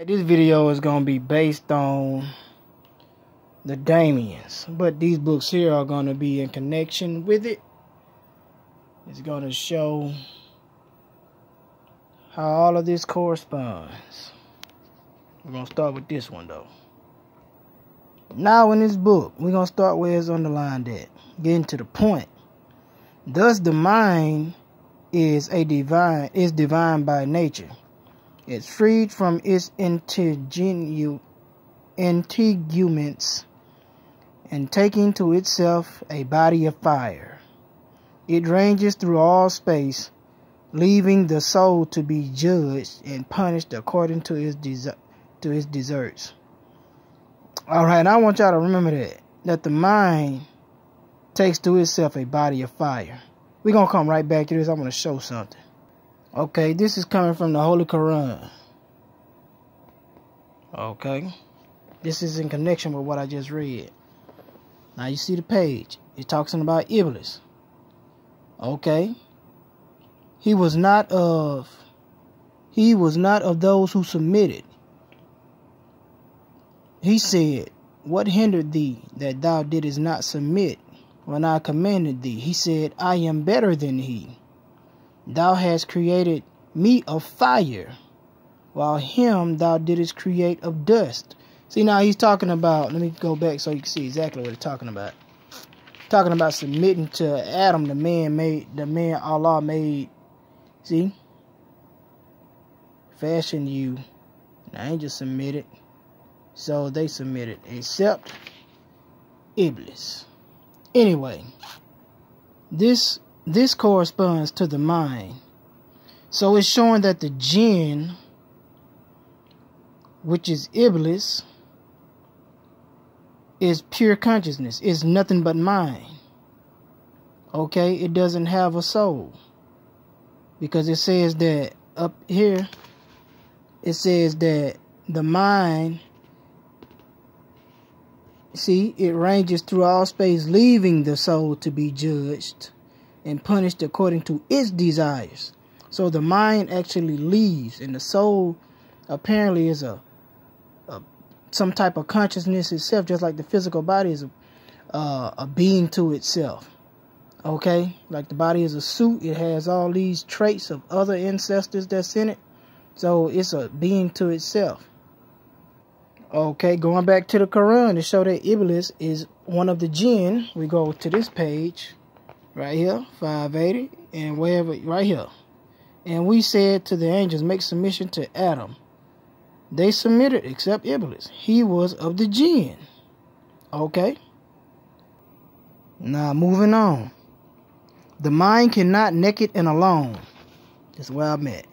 This video is going to be based on the Daemons, but these books here are going to be in connection with it. It's going to show how all of this corresponds. We're going to start with this one though. Now in this book, we're going to start where it's underlined at. Getting to the point. Thus the mind is divine by nature. It's freed from its entanglements and taking to itself a body of fire. It ranges through all space, leaving the soul to be judged and punished according to its deserts. Alright, I want y'all to remember that the mind takes to itself a body of fire. We're going to come right back to this. I'm going to show something. Okay, this is coming from the Holy Quran. Okay, this is in connection with what I just read. Now you see the page. It's talking about Iblis. Okay, he was not of those who submitted. He said, "What hindered thee that thou didst not submit when I commanded thee?" He said, "I am better than he. Thou hast created me of fire, while him thou didst create of dust." See, now he's talking about, let me go back so you can see exactly what he's talking about. Talking about submitting to Adam, the man Allah made. See? Fashioned you. The angels submitted. So they submitted. Except Iblis. Anyway. This corresponds to the mind. So it's showing that the Jinn, which is Iblis, is pure consciousness. It's nothing but mind. Okay? It doesn't have a soul. Because it says that up here, it says that the mind, see, it ranges through all space, leaving the soul to be judged and punished according to its desires. So the mind actually leaves, and the soul apparently is some type of consciousness itself, just like the physical body is a being to itself. Okay, like the body is a suit, it has all these traits of other ancestors that's in it, so it's a being to itself. Okay, going back to the Quran to show that Iblis is one of the Jinn, we go to this page right here, 580, and wherever, right here. And we said to the angels, make submission to Adam. They submitted except Iblis. He was of the Jinn. Okay. Now moving on. The mind cannot naked and alone, that's where I'm at,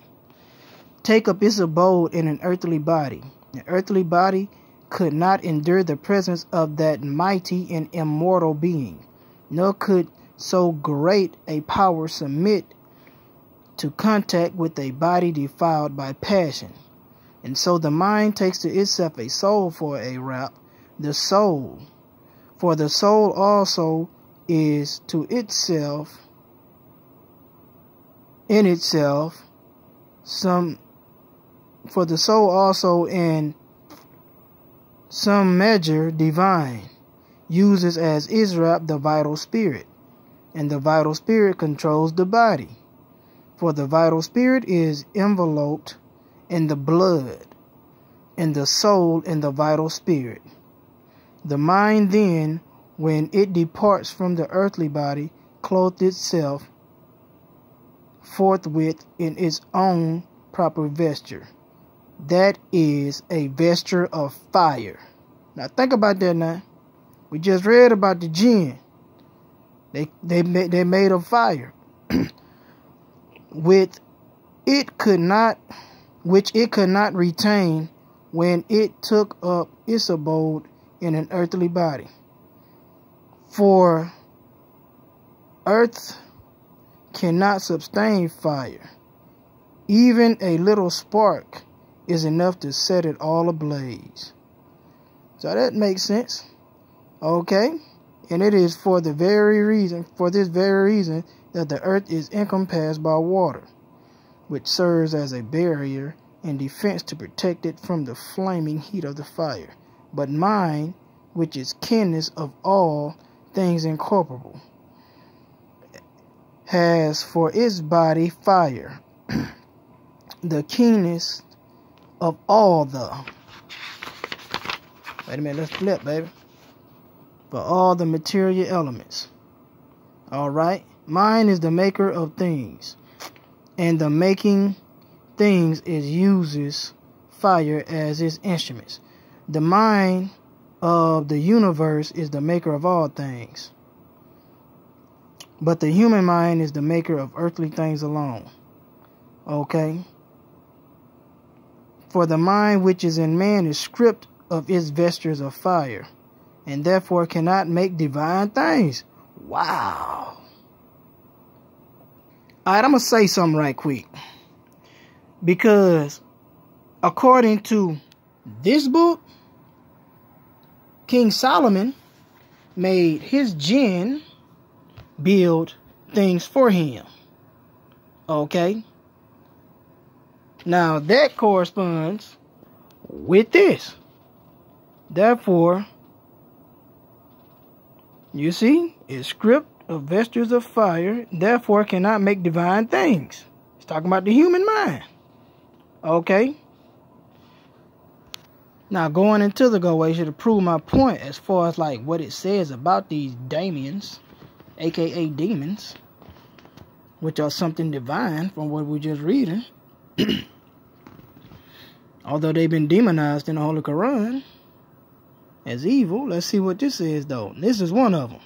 take up its abode in an earthly body. An earthly body could not endure the presence of that mighty and immortal being, nor could so great a power submit to contact with a body defiled by passion. And so the mind takes to itself a soul for a wrap, the soul. For the soul also is to itself, in itself, for the soul also in some measure divine, uses as Israel the vital spirit, and the vital spirit controls the body. For the vital spirit is enveloped in the blood, and the soul in the vital spirit. The mind then, when it departs from the earthly body, clothes itself forthwith in its own proper vesture. That is a vesture of fire. Now think about that now. We just read about the Jinn. They made of fire. Which it could not retain when it took up its abode in an earthly body. For earth cannot sustain fire. Even a little spark is enough to set it all ablaze. So that makes sense. Okay? And it is for this very reason that the earth is encompassed by water, which serves as a barrier and defense to protect it from the flaming heat of the fire. But mind, which is kenness of all things incorporeal, has for its body fire, the keenness of all the... Wait a minute, let's flip, baby. For all the material elements. Alright? Mind is the maker of things. And the making things uses fire as its instruments. The mind of the universe is the maker of all things. But the human mind is the maker of earthly things alone. Okay? For the mind which is in man is stripped of its vestures of fire, and therefore cannot make divine things. Wow. Alright, I'm going to say something right quick. Because according to this book, King Solomon made his jinn build things for him. Okay? Now that corresponds with this. Therefore, you see, it's stripped of vestures of fire, therefore cannot make divine things. It's talking about the human mind. Okay? Now going into the Goetia to prove my point as far as like what it says about these Daemons, aka demons, which are something divine from what we're just reading. Although they've been demonized in the Holy Quran as evil. Let's see what this is though. This is one of them.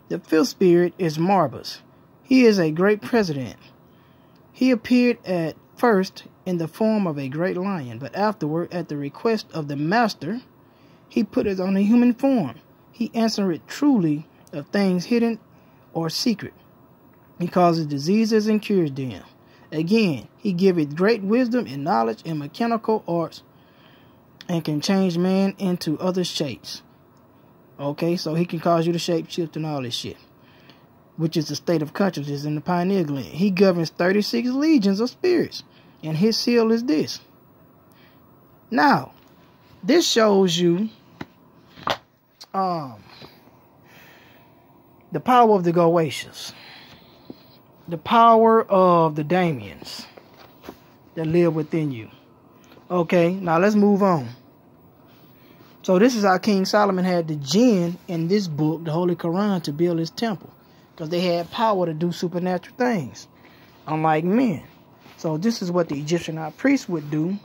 The fifth spirit is Marbus. He is a great president. He appeared at first in the form of a great lion, but afterward, at the request of the master, he put it on a human form. He answered truly of things hidden or secret. He causes diseases and cures them. Again, he giveth great wisdom and knowledge in mechanical arts, and can change man into other shapes. Okay, so he can cause you to shape shift and all this shit, which is the state of consciousness in the pineal gland. He governs 36 legions of spirits, and his seal is this. Now, this shows you the power of the Goetians, the power of the Daemons that live within you. Okay, now let's move on. So this is how King Solomon had the jinn in this book, the Holy Quran, to build his temple, because they had power to do supernatural things, unlike men. So this is what the Egyptian high priests would do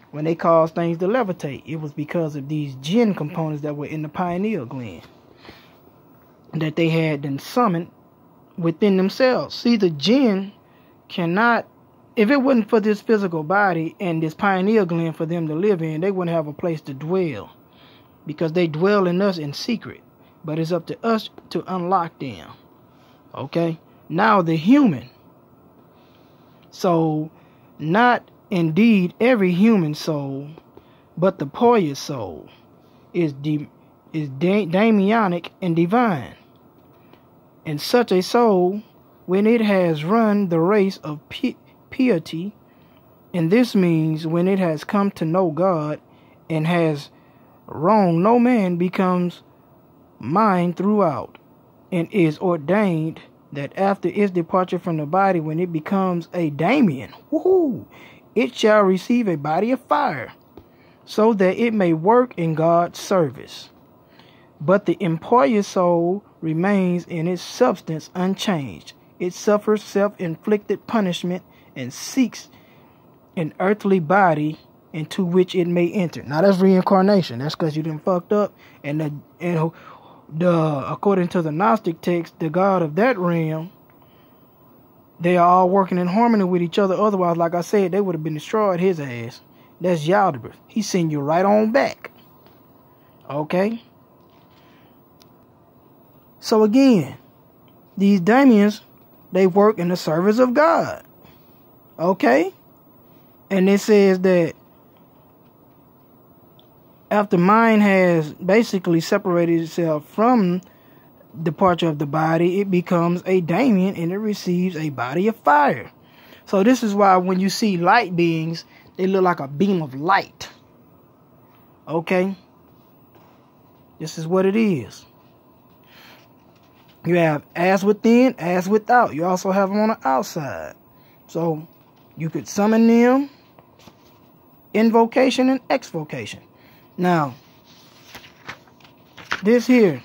when they caused things to levitate. It was because of these jinn components that were in the pineal gland that they had then summoned within themselves. See, the jinn cannot, if it wasn't for this physical body and this pineal gland for them to live in, they wouldn't have a place to dwell, because they dwell in us in secret. But it's up to us to unlock them. Okay? Now the human. So, not indeed every human soul, but the pious soul is daemonic and divine. And such a soul, when it has run the race of piety, and this means when it has come to know God and has wronged no man, becomes mine throughout, and is ordained that after its departure from the body, when it becomes a Daemon, it shall receive a body of fire, so that it may work in God's service. But the impious soul remains in its substance unchanged. It suffers self-inflicted punishment and seeks an earthly body into which it may enter. Now that's reincarnation. That's because you done fucked up, and according to the Gnostic text, the god of that realm, they are all working in harmony with each other. Otherwise, like I said, they would have been destroyed his ass. That's Yaldabaoth. He send you right on back. Okay? So again, these Daemons, they work in the service of God. Okay? And it says that after mind has basically separated itself from departure of the body, it becomes a Daemon and it receives a body of fire. So this is why when you see light beings, They look like a beam of light. Okay? This is what it is. You have as within, as without. You also have them on the outside. So, you could summon them, invocation and exvocation. Now, this here,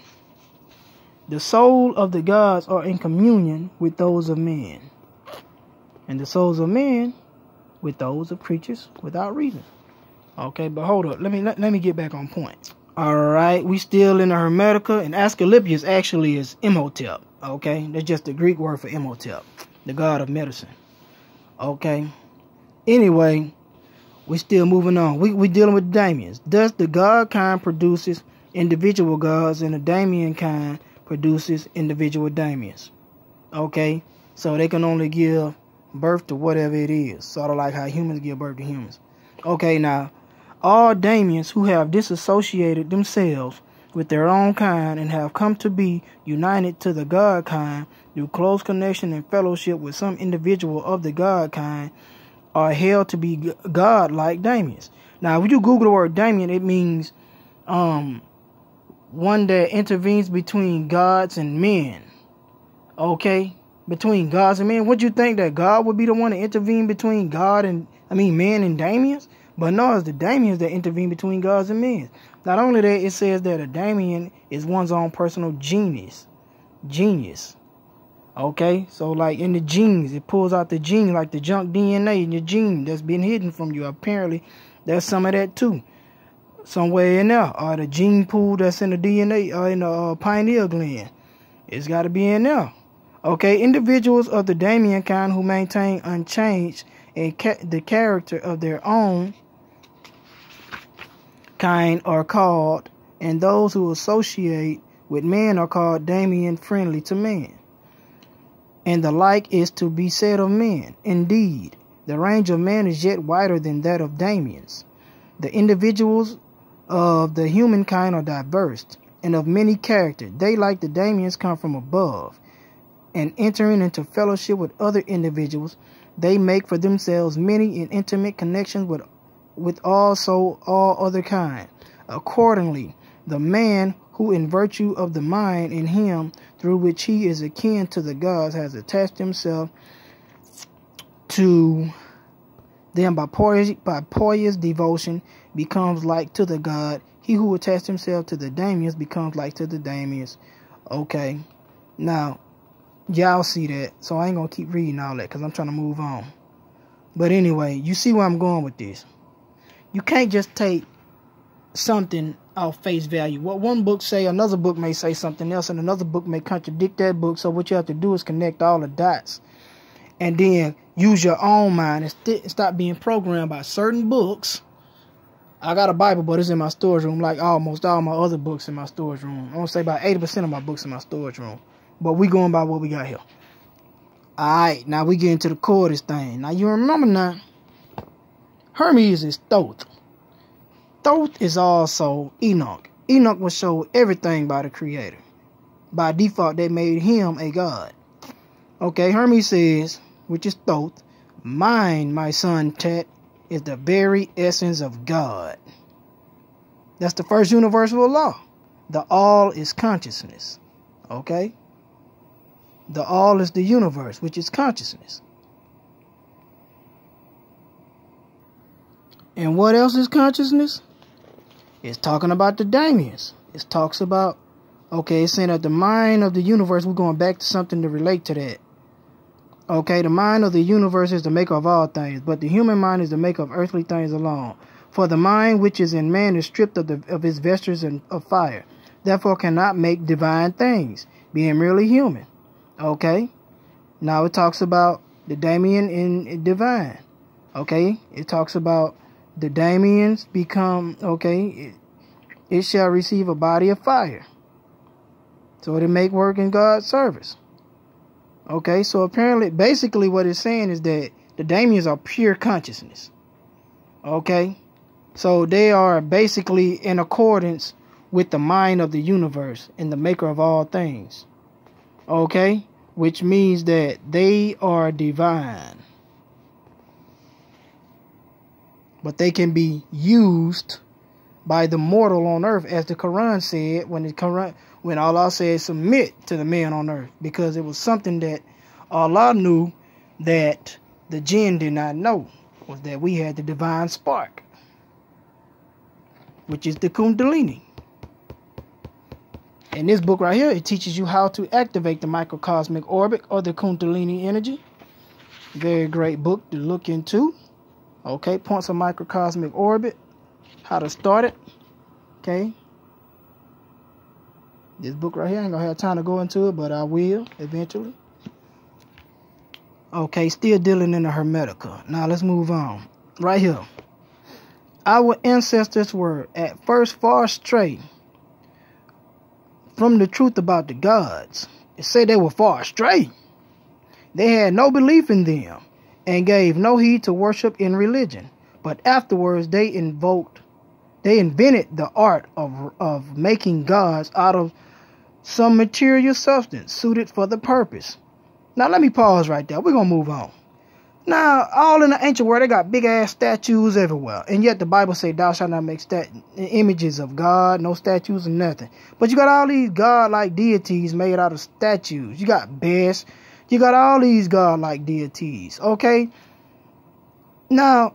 the soul of the gods are in communion with those of men, and the souls of men with those of creatures without reason. Okay, but hold up. Let me get back on point. All right, we still in the Hermetica, and Asclepius actually is Imhotep. Okay, that's just the Greek word for Imhotep, the god of medicine. Okay. Anyway, we still moving on. We dealing with Daemons. Thus, the god kind produces individual gods, and the Daemon kind produces individual Daemons. Okay, so they can only give birth to whatever it is, sort of like how humans give birth to humans. Okay, now all Daemons who have disassociated themselves with their own kind and have come to be united to the god kind through close connection and fellowship with some individual of the god kind are held to be god-like Daemons. Now, when you Google the word Daemon, it means one that intervenes between gods and men. Okay? Between gods and men. Would you think that God would be the one to intervene between men and Daemons? But no, it's the Daemons that intervene between gods and men. Not only that, it says that a Daemon is one's own personal genius. Okay? So like in the genes, it pulls out the gene, like the junk DNA in your gene that's been hidden from you. Apparently, there's some of that too. Somewhere in there. Or the gene pool that's in the DNA or in the pineal gland. It's got to be in there. Okay, individuals of the Daemon kind who maintain unchanged the character of their own kind are called, and those who associate with men are called Daemon friendly to men. And the like is to be said of men. Indeed, the range of man is yet wider than that of Daemons. The individuals of the humankind are diverse and of many characters. They, like the Daemons, come from above, and entering into fellowship with other individuals, they make for themselves many and intimate connections with also all other kind. Accordingly, the man who in virtue of the mind in him through which he is akin to the gods has attached himself to them by pious devotion becomes like to the god. He who attached himself to the Daemons becomes like to the Daemons. Okay, now y'all see that, so I ain't gonna keep reading all that because I'm trying to move on. But anyway, you see where I'm going with this. You can't just take something off face value. What one book say, another book may say something else, and another book may contradict that book. So what you have to do is connect all the dots, and then use your own mind and stop being programmed by certain books. I got a Bible, but it's in my storage room, like almost all my other books in my storage room. I want to say about 80% of my books in my storage room. But we going by what we got here. Alright, now we get into the core of this thing. Now you remember now, Hermes is Thoth. Thoth is also Enoch. Enoch was showed everything by the Creator. By default, they made him a god. Okay, Hermes says, which is Thoth, mine, my son THAT, is the very essence of God. That's the first universal law. The all is consciousness. Okay? The all is the universe, which is consciousness. And what else is consciousness? It's talking about the Daemons. It talks about, okay, it's saying that the mind of the universe, we're going back to something to relate to that. Okay, the mind of the universe is the maker of all things, but the human mind is the maker of earthly things alone. For the mind which is in man is stripped of its vesture of fire, therefore cannot make divine things, being merely human. Okay, now it talks about the Daemon in divine. Okay, it talks about the Daemons become, okay, it shall receive a body of fire, so to make work in God's service. Okay, so apparently, basically what it's saying is that the Daemons are pure consciousness. Okay, so they are basically in accordance with the mind of the universe and the maker of all things. Okay, which means that they are divine. but they can be used by the mortal on earth, as the Quran said, when Allah said submit to the man on earth, because it was something that Allah knew that the Jinn did not know, was that we had the divine spark, which is the Kundalini. In this book right here, it teaches you how to activate the microcosmic orbit or the Kundalini energy. Very great book to look into. Okay, points of microcosmic orbit, how to start it. Okay, this book right here, I ain't gonna have time to go into it, but I will eventually. Okay, still dealing in the Hermetica. Now let's move on. Right here, our ancestors were at first far astray from the truth about the gods. It said they were far astray. They had no belief in them and gave no heed to worship in religion. But afterwards they invented the art of making gods out of some material substance suited for the purpose. Now let me pause right there. We're going to move on. Now, all in the ancient world, they got big-ass statues everywhere. And yet the Bible say, thou shalt not make images of God, no statues or nothing. But you got all these God-like deities made out of statues. You got bears. You got all these God-like deities. Okay? Now,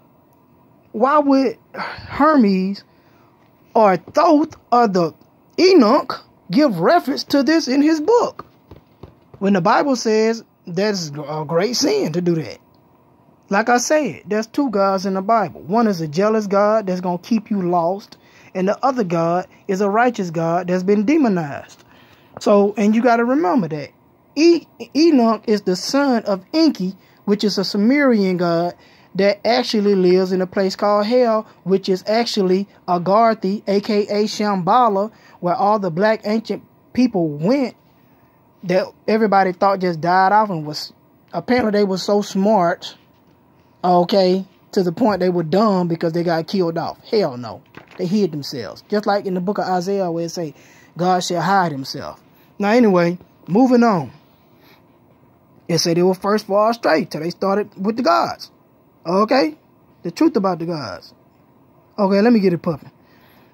why would Hermes or Thoth or the Enoch give reference to this in his book, when the Bible says that's a great sin to do that? Like I said, there's two gods in the Bible. One is a jealous God that's going to keep you lost. And the other God is a righteous God that's been demonized. So, and you got to remember that Enoch is the son of Enki, which is a Sumerian god that actually lives in a place called Hell, which is actually Agartha, aka Shambhala, where all the black ancient people went that everybody thought just died off, and was apparently they were so smart, okay, to the point they were dumb because they got killed off. Hell no. They hid themselves. Just like in the book of Isaiah where it say, God shall hide himself. Now anyway, moving on. It said they were first far astray till they started with the gods. Okay? The truth about the gods. Okay, let me get it pumping.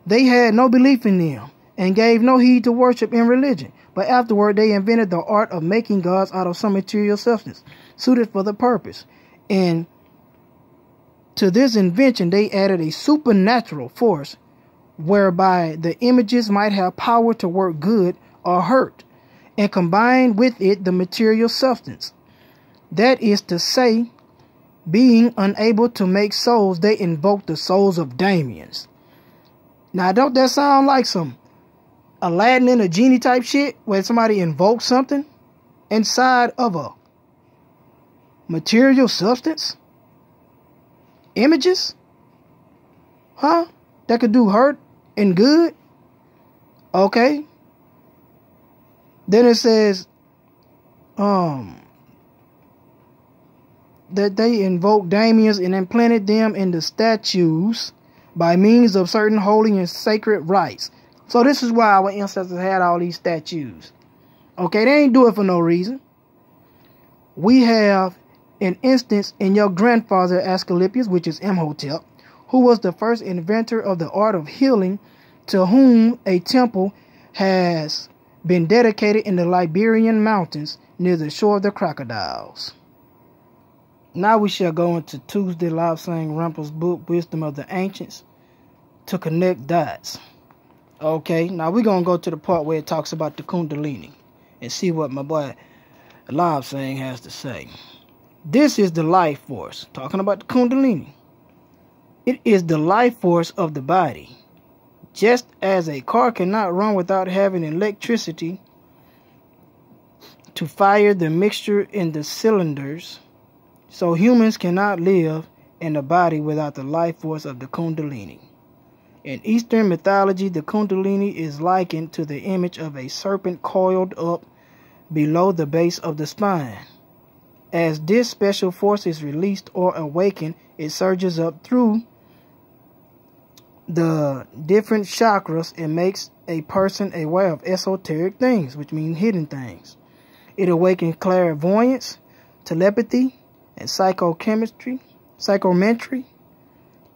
They had no belief in them and gave no heed to worship in religion. But afterward they invented the art of making gods out of some material substance suited for the purpose. And to this invention, they added a supernatural force whereby the images might have power to work good or hurt, and combined with it the material substance. That is to say, being unable to make souls, they invoked the souls of Daemons. Now, don't that sound like some Aladdin and a genie type shit, where somebody invokes something inside of a material substance? Images? Huh? That could do hurt and good? Okay. Then it says, that they invoked Daemons and implanted them in the statues by means of certain holy and sacred rites. So this is why our ancestors had all these statues. Okay, they ain't do it for no reason. We have an instance in your grandfather Asclepius, which is Imhotep, who was the first inventor of the art of healing, to whom a temple has been dedicated in the Liberian mountains near the shore of the crocodiles. Now we shall go into Tuesday Lobsang Rumpel's book, Wisdom of the Ancients, to connect dots. Okay, now we're going to go to the part where it talks about the Kundalini and see what my boy Lobsang has to say. This is the life force, talking about the Kundalini. It is the life force of the body. Just as a car cannot run without having electricity to fire the mixture in the cylinders, so humans cannot live in the body without the life force of the Kundalini. In Eastern mythology, the Kundalini is likened to the image of a serpent coiled up below the base of the spine. As this special force is released or awakened, it surges up through the different chakras and makes a person aware of esoteric things, which means hidden things. It awakens clairvoyance, telepathy, and psychometry,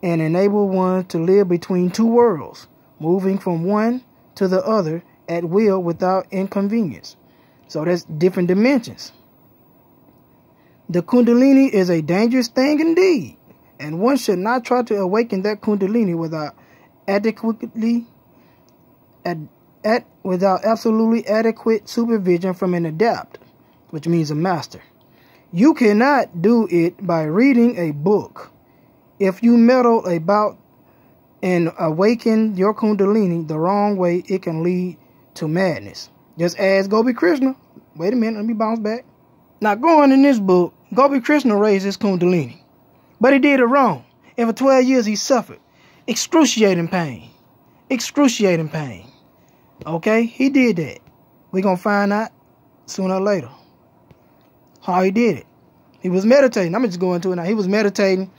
and enable one to live between two worlds, moving from one to the other at will without inconvenience. So that's different dimensions. The Kundalini is a dangerous thing indeed, and one should not try to awaken that Kundalini without absolutely adequate supervision from an adept, which means a master. You cannot do it by reading a book. If you meddle about and awaken your Kundalini the wrong way, it can lead to madness. Just ask Gopi Krishna. Wait a minute, let me bounce back. Now, going in this book, Gopi Krishna raised his Kundalini, but he did it wrong. And for 12 years, he suffered excruciating pain. Excruciating pain. Okay, he did that. We're going to find out sooner or later how he did it. He was meditating. I'm just going into it now. He was meditating,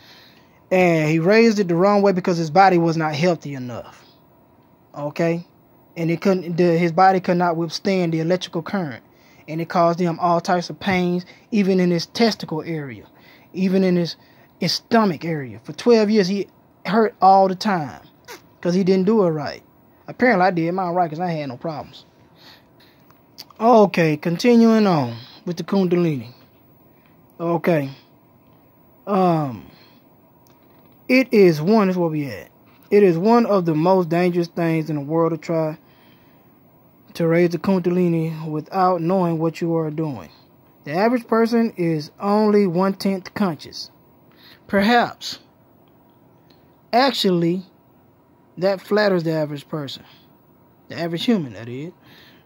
and he raised it the wrong way because his body was not healthy enough. Okay, and his body could not withstand the electrical current, and it caused him all types of pains, even in his testicle area, even in his stomach area. For 12 years, he hurt all the time because he didn't do it right. Apparently, I did mine right because I had no problems. Okay, continuing on with the Kundalini. Okay. It is one, is where we at. It is one of the most dangerous things in the world to try to raise the Kundalini without knowing what you are doing. The average person is only 1/10 conscious. Perhaps. Actually, that flatters the average person. The average human, that is.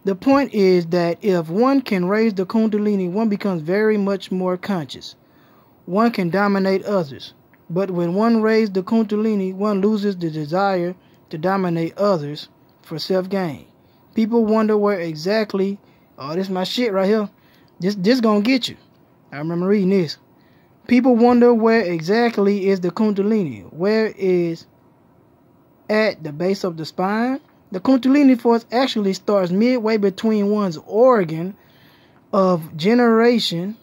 The point is that if one can raise the Kundalini, one becomes very much more conscious. One can dominate others. But when one raises the Kundalini, one loses the desire to dominate others for self-gain. People wonder where exactly, oh, this is my shit right here. This gonna get you. I remember reading this. People wonder where exactly is the Kundalini. Where is at the base of the spine? The Kundalini force actually starts midway between one's organ of generation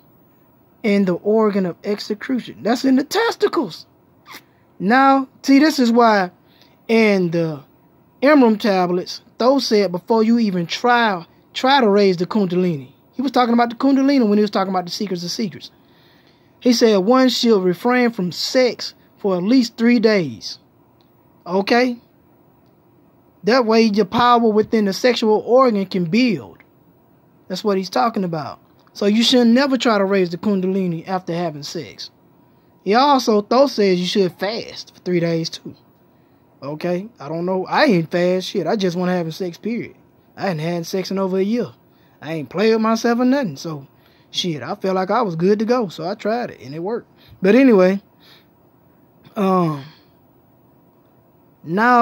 and the organ of execution. That's in the testicles. Now, see, this is why in the Emerald tablets, those said before you even try to raise the Kundalini. He was talking about the Kundalini when he was talking about the secrets of secrets. He said one should refrain from sex for at least 3 days. Okay? That way your power within the sexual organ can build. That's what he's talking about. So you should never try to raise the Kundalini after having sex. He also says you should fast for 3 days too. Okay? I don't know. I ain't fast shit. I just want to have sex, period. I hadn't had sex in over a year. I ain't played with myself or nothing. So, shit, I felt like I was good to go. So I tried it and it worked. But anyway, now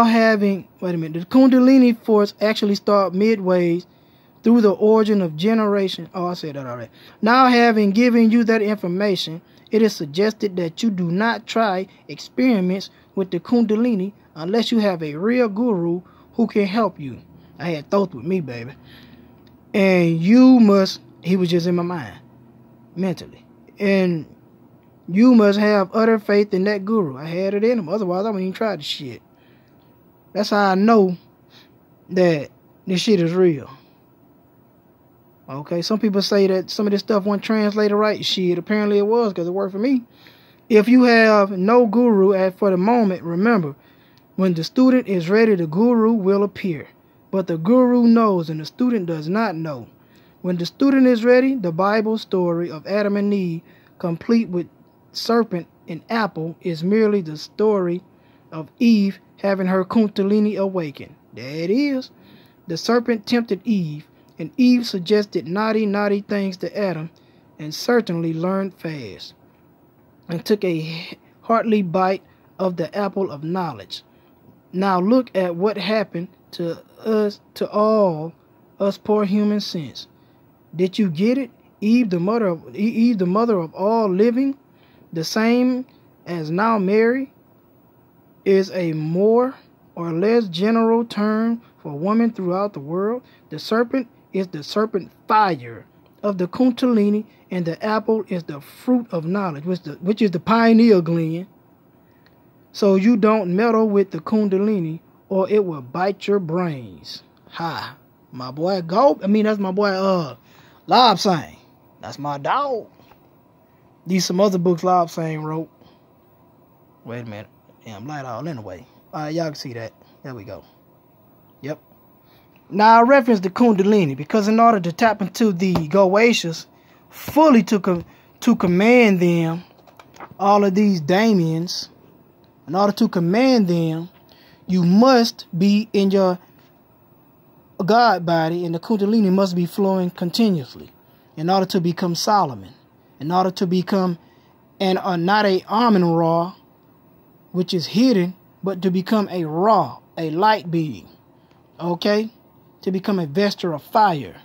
having, wait a minute, the Kundalini force actually start midways through the origin of generation. Oh, I said that already. Now having given you that information, it is suggested that you do not try experiments with the Kundalini unless you have a real guru who can help you. I had thoughts with me, baby. And you must, he was just in my mind, mentally. And you must have utter faith in that guru. I had it in him. Otherwise, I wouldn't even try the shit. That's how I know that this shit is real. Okay, some people say that some of this stuff wasn't translated right. Shit, apparently it was because it worked for me. If you have no guru for the moment, remember, when the student is ready, the guru will appear. But the guru knows and the student does not know. When the student is ready, the Bible story of Adam and Eve, complete with serpent and apple, is merely the story of Eve having her Kundalini awakened. There it is. The serpent tempted Eve, and Eve suggested naughty things to Adam, and certainly learned fast, and took a hearty bite of the apple of knowledge. Now look at what happened to us, to all us poor human sense. Did you get it? Eve, the mother of all living, the same as now Mary, is a more or less general term for woman throughout the world. The serpent is the serpent fire of the Kundalini, and the apple is the fruit of knowledge, which is the pineal gland. So you don't meddle with the Kundalini or it will bite your brains. Ha. My boy that's my boy Lob Sang. That's my dog. These some other books Lob Sang wrote. Wait a minute. Yeah, I'm light all anyway. Alright, y'all can see that. There we go. Yep. Now I reference the Kundalini because in order to tap into the Goetias fully to command them, all of these Daemons, in order to command them, you must be in your God body, and the Kundalini must be flowing continuously in order to become Solomon, in order to become not a Amun Ra, which is hidden, but to become a Ra, a light being. Okay? To become a vesture of fire.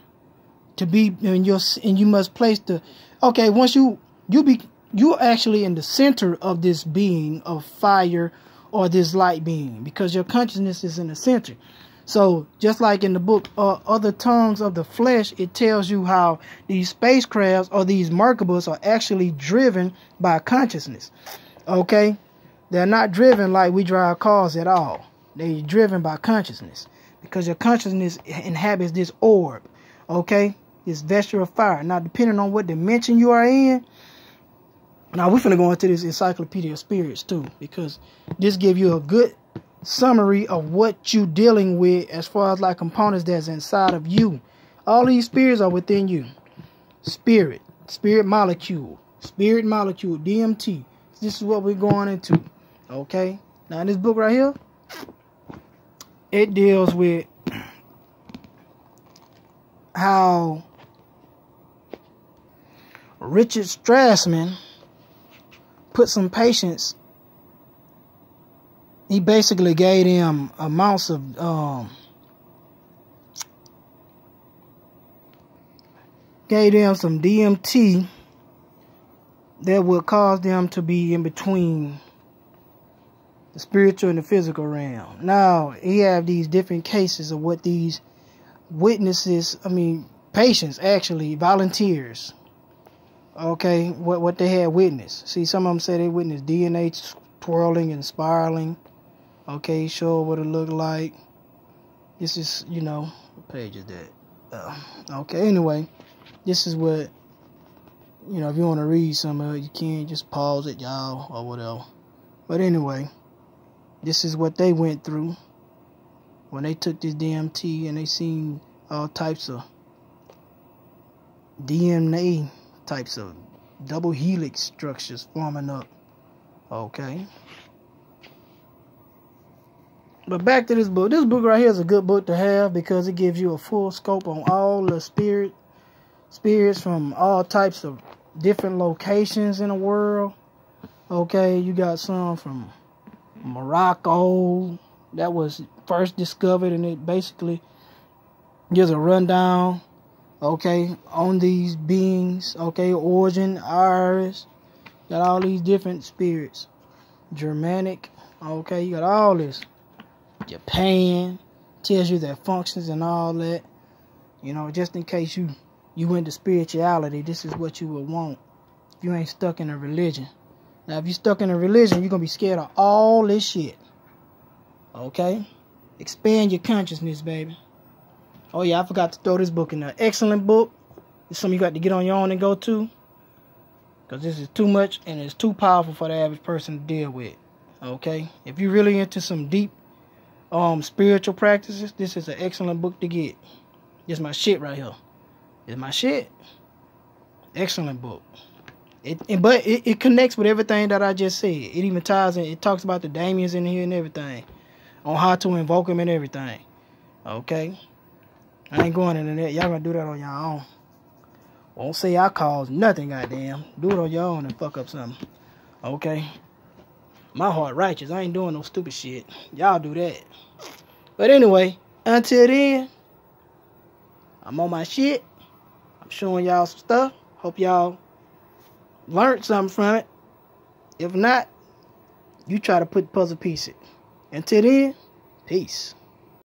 To be and you must place the once you're actually in the center of this being of fire or this light being, because your consciousness is in the center. So just like in the book Other Tongues of the Flesh, it tells you how these spacecrafts or these Merkaba's are actually driven by consciousness. Okay? They're not driven like we drive cars at all. They're driven by consciousness, because your consciousness inhabits this orb. Okay? This vesture of fire. Now, depending on what dimension you are in, now we're finna go into this encyclopedia of spirits too, because this gives you a good summary of what you're dealing with as far as like components that's inside of you. All these spirits are within you. Spirit molecule, DMT. This is what we're going into. Okay? Now, in this book right here, it deals with how Richard Strassman put some patients. He basically gave them amounts of gave them some DMT that would cause them to be in between the spiritual and the physical realm. Now, he have these different cases of what these patients, actually, volunteers, okay, what they had witnessed. See, some of them say they witnessed DNA twirling and spiraling. Okay, show what it looked like. This is, what page is that? Okay, anyway, this is what, if you want to read some of it, you can just pause it, y'all, or whatever. But anyway, this is what they went through when they took this DMT, and they seen all types of DNA types of double helix structures forming up. Okay. But back to this book. This book right here is a good book to have because it gives you a full scope on all the spirits from all types of different locations in the world. Okay, you got some from Morocco that was first discovered, and it basically gives a rundown, okay, on these beings, okay, origin, iris, got all these different spirits, Germanic, okay, you got all this. Japan tells you their functions and all that, just in case you into spirituality, this is what you would want if you ain't stuck in a religion. Now, if you're stuck in a religion, you're gonna be scared of all this shit. Okay? Expand your consciousness, baby. Oh yeah, I forgot to throw this book in there. Excellent book. It's something you got to get on your own and go to, because this is too much and it's too powerful for the average person to deal with. Okay? If you're really into some deep spiritual practices, this is an excellent book to get. This is my shit right here. It's my shit. Excellent book. But it connects with everything that I just said. It even ties in. It talks about the Daemons in here and everything, on how to invoke them and everything. Okay, I ain't going into that. Y'all gonna do that on your own. Won't say I caused nothing. Goddamn, do it on your own and fuck up something. Okay. My heart righteous. I ain't doing no stupid shit. Y'all do that. But anyway, until then, I'm on my shit. I'm showing y'all some stuff. Hope y'all learned something from it. If not, you try to put puzzle pieces. Until then, peace.